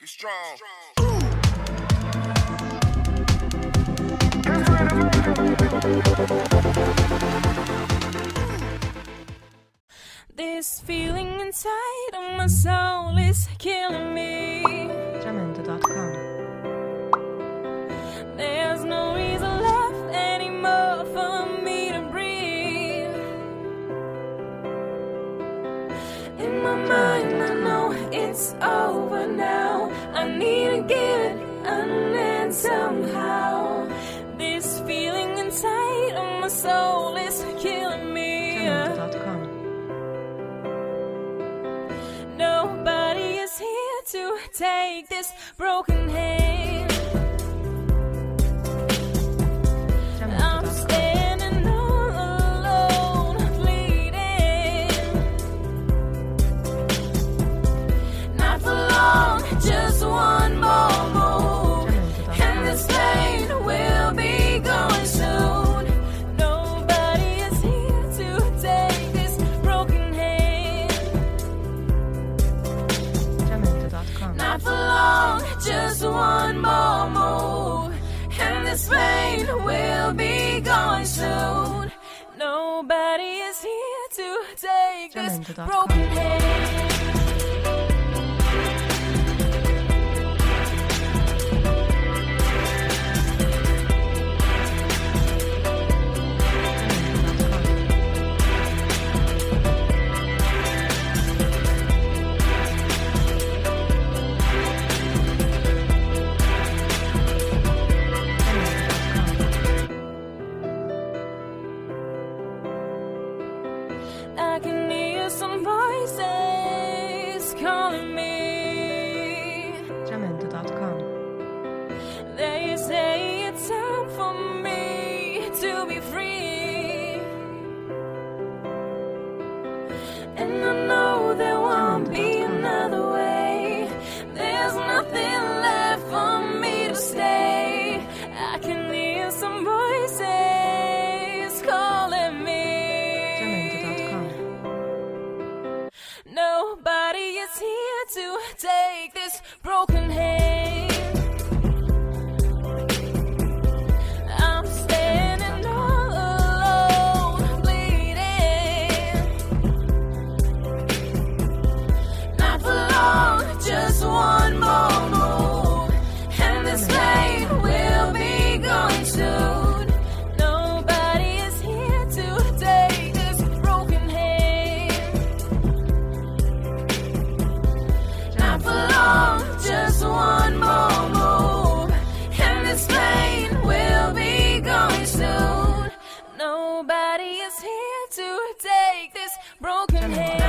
Get strong. This feeling inside of my soul is killing me. Geralmente.com. There's no reason left anymore for me to breathe. In my mind I know it's over now. I need to get an end somehow. This feeling inside of my soul is killing me. Geralmente.com. Nobody is here to take this broken hand. I'm standing all alone, bleeding. Not for long, just one more move, and this pain will be gone soon. Nobody is here to take this broken hand. Geralmente.com. Not for long, just one more move, and this pain will be gone soon. Nobody is here to take this Geralmente.com. broken hand. I can hear some voices calling me. Geralmente.com. They say it's time for me to be free, and I know there won't be another way. There's nothing left for me to stay. I can hear some voices calling me. Geralmente.com. Nobody is here to take this broken hand. I'm standing all alone, bleeding. Not for long, just one more move, and this pain will be gone soon. Nobody is here to take this broken hand. Not for long, just one more move, and this pain will be gone soon. Nobody is here to take this broken hand.